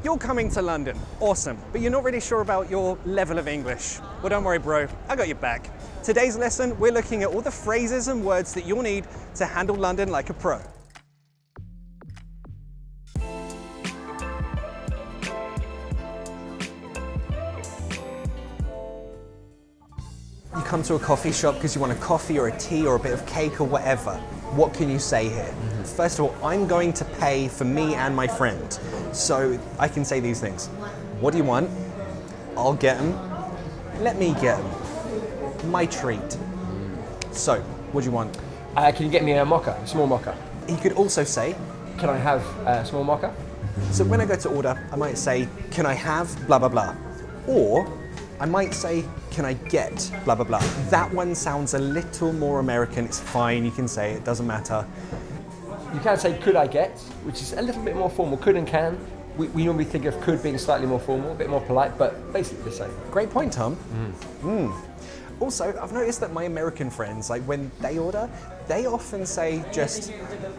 you're coming to London, awesome, but you're not really sure about your level of English. Well, don't worry, bro, I got your back. Today's lesson, we're looking at all the phrases and words that you'll need to handle London like a pro. You come to a coffee shop because you want a coffee or a tea or a bit of cake or whatever. What can you say here? First of all, I'm going to pay for me and my friend. So I can say these things. What do you want? I'll get them. Let me get them. My treat. So, what do you want? Can you get me a mocha, a small mocha? He could also say, Can I have a small mocha? so when I go to order, I might say, can I have blah, blah, blah. Or I might say, can I get blah, blah, blah. That one sounds a little more American. It's fine, you can say it, doesn't matter. You can say could I get, which is a little bit more formal. Could and can. We normally think of could being slightly more formal, a bit more polite, but basically the same. Great point, Tom. Also, I've noticed that my American friends, like when they order, they often say just,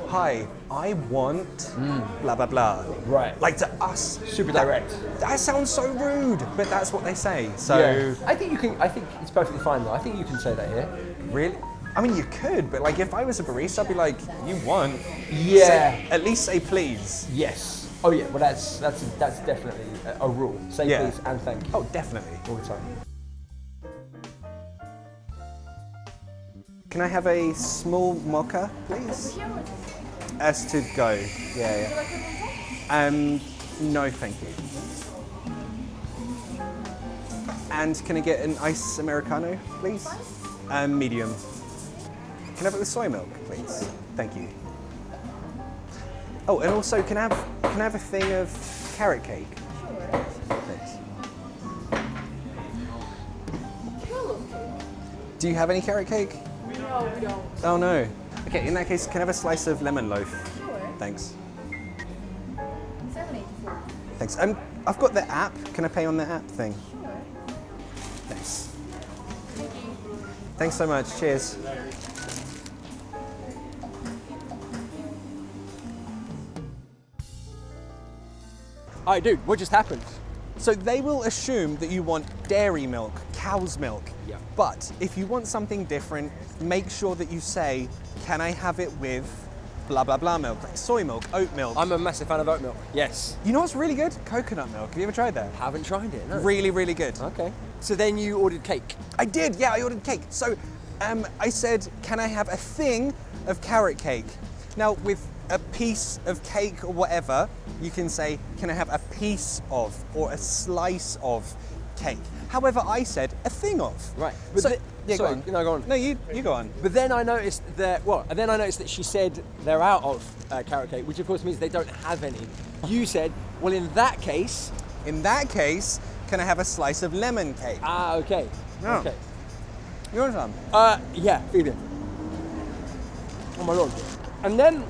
hi, I want blah, blah, blah. Right. Like to us. Super direct. That sounds so rude, but that's what they say. So, I think it's perfectly fine though. I think you can say that here. really? I mean, you could, but like if I was a barista, I'd be like, you want? Yeah. At least say please. Yes. Oh yeah. Well, that's definitely a rule. Say please and thank you. Oh, definitely. All the time. Can I have a small mocha, please? As to go. Yeah. No, thank you. And can I get an ice Americano, please? Medium. Can I have it with soy milk, please? Thank you. Oh, and also, can I have a thing of carrot cake? Thanks. Do you have any carrot cake? No, we don't. Oh no. Okay, in that case, can I have a slice of lemon loaf? Sure. Thanks. $7.84. Thanks. I've got the app. Can I pay on the app thing? Sure. Thanks. Thanks so much. Cheers. Alright, dude. What just happened? So they will assume that you want dairy milk, cow's milk. Yeah. But if you want something different, make sure that you say, can I have it with blah, blah, blah milk, like soy milk, oat milk. I'm a massive fan of oat milk. Yes. You know what's really good? Coconut milk. Have you ever tried that? Haven't tried it. No. Really, really good. Okay. So then you ordered cake. I did, yeah, I ordered cake. So I said, can I have a thing of carrot cake? Now, with a piece of cake or whatever, you can say, can I have a piece of or a slice of cake? However, I said a thing of. Right. But So, yeah, sorry, go on. no, go on. No, you go on. But then I noticed that she said they're out of carrot cake, which of course means they don't have any. You said, well, in that case, Can I have a slice of lemon cake? okay. No. Okay. You want some? Yeah, feed it. Oh my lord. And then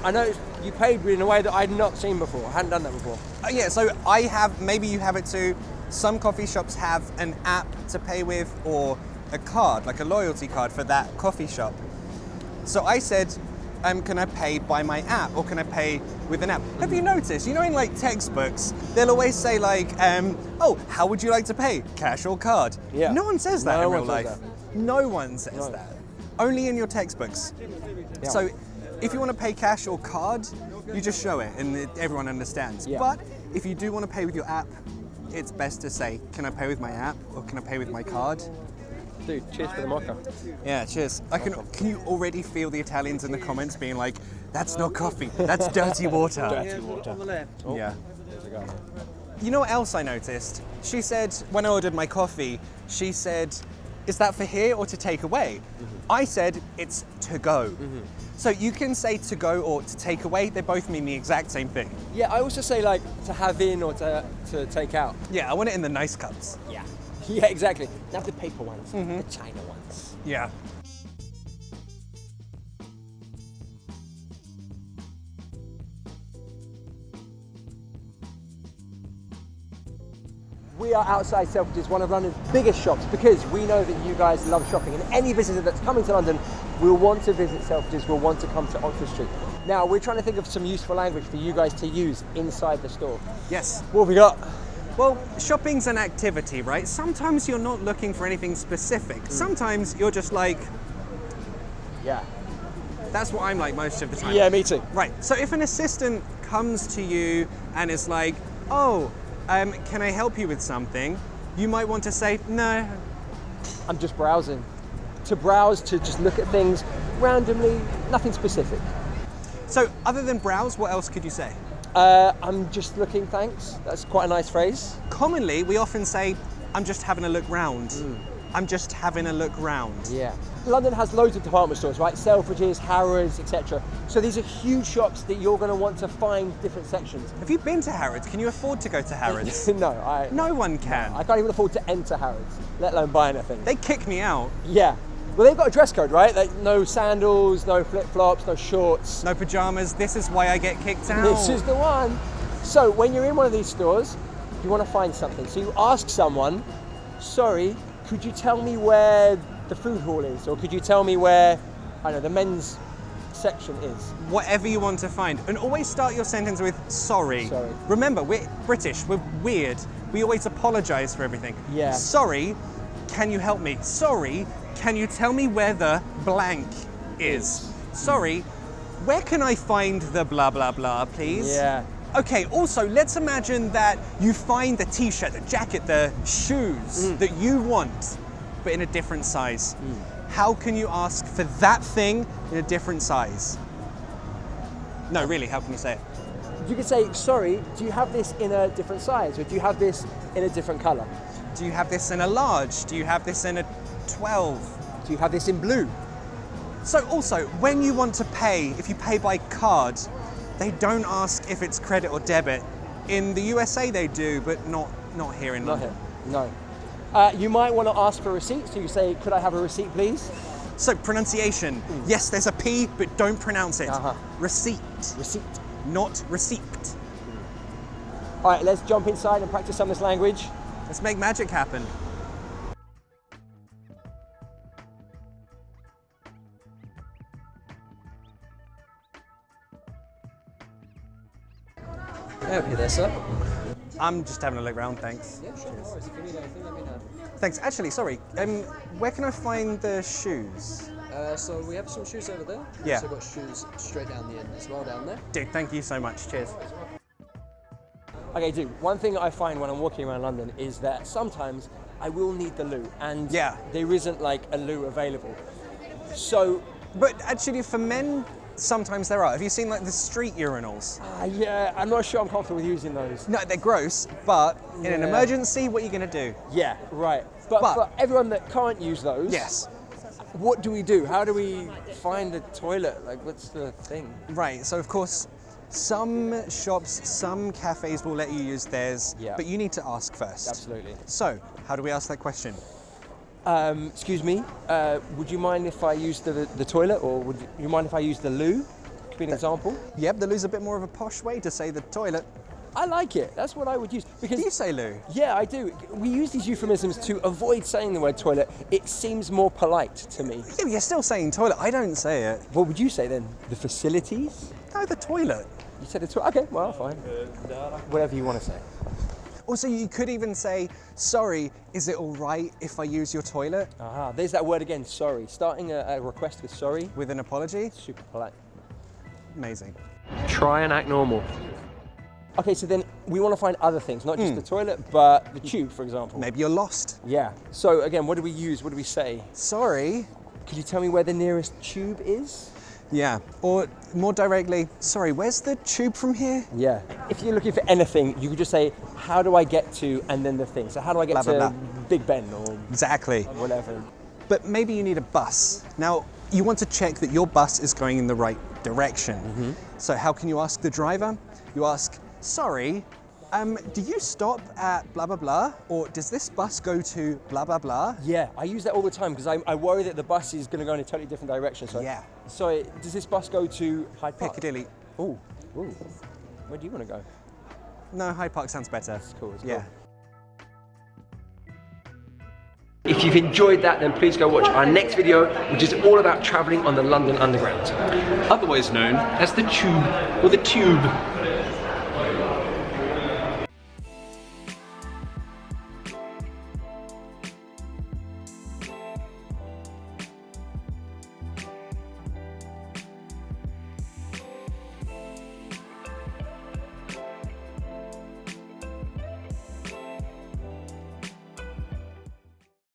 I noticed you paid me in a way that I'd not seen before. I hadn't done that before. Yeah, so I have, maybe you have it too. Some coffee shops have an app to pay with or a card, like a loyalty card for that coffee shop. So I said, can I pay by my app or can I pay with an app? Have you noticed, you know in like textbooks, they'll always say like, oh, how would you like to pay? Cash or card? Yeah. No one says that in real life. That. No one says that. Only in your textbooks. Yeah. So if you want to pay cash or card, you just show it and everyone understands. Yeah. But if you do want to pay with your app, it's best to say, can I pay with my app or can I pay with my card? Dude, cheers for the mocha. Yeah, cheers. Can you already feel the Italians in the comments being like, that's not coffee, that's dirty water. Dirty water. On the left. Oh, Yeah. There's a guy. You know what else I noticed? She said, when I ordered my coffee, she said, is that for here or to take away? I said, it's to go. So you can say to go or to take away, they both mean the exact same thing. Yeah, I also say like to have in or to take out. Yeah, I want it in the nice cups. Yeah. Yeah, exactly. Not the paper ones, the China ones. Yeah. We are outside Selfridges, one of London's biggest shops, because we know that you guys love shopping, and any visitor that's coming to London will want to visit Selfridges, will want to come to Oxford Street. Now, we're trying to think of some useful language for you guys to use inside the store. Yes. What have we got? Well, shopping's an activity, right? Sometimes you're not looking for anything specific. Sometimes you're just like, Yeah. that's what I'm like most of the time. Yeah, me too. Right, so if an assistant comes to you and is like, oh, can I help you with something? You might want to say, no. I'm just browsing. To browse, to just look at things randomly, nothing specific. So other than browse, what else could you say? I'm just looking, thanks. That's quite a nice phrase. Commonly, we often say, I'm just having a look round. I'm just having a look round. Yeah. London has loads of department stores, right? Selfridges, Harrods, etc. So these are huge shops that you're going to want to find different sections. Have you been to Harrods? Can you afford to go to Harrods? No, No one can. I can't even afford to enter Harrods, let alone buy anything. They kick me out. Yeah. Well, they've got a dress code, right? Like, no sandals, no flip-flops, no shorts. No pajamas. This is why I get kicked out. This is the one. So when you're in one of these stores, you want to find something. So you ask someone, sorry, could you tell me where the food hall is? Or could you tell me where, I don't know, the men's section is? Whatever you want to find. And always start your sentence with sorry. Sorry. Remember, we're British, we're weird. We always apologize for everything. Yeah. Sorry, can you help me? Sorry, can you tell me where the blank is? Sorry, where can I find the blah blah blah, please? Yeah. Okay, also, let's imagine that you find the t-shirt, the jacket, the shoes that you want, but in a different size. How can you ask for that thing in a different size? No, really, how can you say it? You could say, sorry, do you have this in a different size? Or do you have this in a different color? Do you have this in a large? Do you have this in a 12? Do you have this in blue? So also, when you want to pay, if you pay by card, they don't ask if it's credit or debit. In the USA they do, but not here in London. No. You might want to ask for a receipt, so you say, could I have a receipt, please? So pronunciation, yes, there's a P, but don't pronounce it. Receipt. Receipt. Not receipt. All right, let's jump inside and practice some of this language. Let's make magic happen. Help you there, sir. I'm just having a look around, thanks. Yeah, sure. No worries. If you need anything, let me know. Thanks. Actually, sorry. Where can I find the shoes? So we have some shoes over there. Yeah. We've also got shoes straight down the end as well down there. Dude, thank you so much. Cheers. Okay, dude, one thing I find when I'm walking around London is that sometimes I will need the loo, and Yeah. there isn't like a loo available. So, But actually, for men, sometimes there are. Have you seen like the street urinals? yeah, I'm not sure I'm comfortable with using those. No, they're gross, but in an Yeah. emergency, what are you going to do? Yeah, right. But for everyone that can't use those, Yes. what do we do? How do we find a toilet? Like, what's the thing? Right, so of course, some shops, some cafes will let you use theirs, Yeah. but you need to ask first. Absolutely. So, how do we ask that question? Excuse me, would you mind if I use the toilet, or would you mind if I use the loo? Could be an example. Yep, the loo's a bit more of a posh way to say the toilet. I like it. That's what I would use. Because Do you say loo? yeah, I do. We use these euphemisms to avoid saying the word toilet. It seems more polite to me. Yeah, but you're still saying toilet. I don't say it. What would you say then? The facilities? No, the toilet. You said the toilet. Okay, well, fine. Whatever you want to say. Also, you could even say, sorry, is it all right if I use your toilet? Aha, there's that word again, sorry. Starting a request with sorry, With an apology? super polite. Amazing. Try and act normal. Okay, so then we want to find other things, not just the toilet, but the tube, for example. Maybe you're lost. Yeah. So again, what do we use? What do we say? Sorry. Could you tell me where the nearest tube is? Yeah, or more directly, sorry, where's the tube from here? Yeah. If you're looking for anything, you could just say, how do I get to, and then the thing. So how do I get Blah, to blah, Big Ben or Exactly. whatever? But maybe you need a bus. Now, you want to check that your bus is going in the right direction. So how can you ask the driver? You ask, sorry, do you stop at blah, blah, blah? Or does this bus go to blah, blah, blah? Yeah, I use that all the time because I worry that the bus is going to go in a totally different direction. So, Yeah. So does this bus go to Hyde Park? Piccadilly. Oh, Ooh. Where do you want to go? no, Hyde Park sounds better. It's cool, it's Yeah. If If you've enjoyed that, then please go watch our next video, which is all about travelling on the London Underground. Otherwise known as the Tube or the Tube.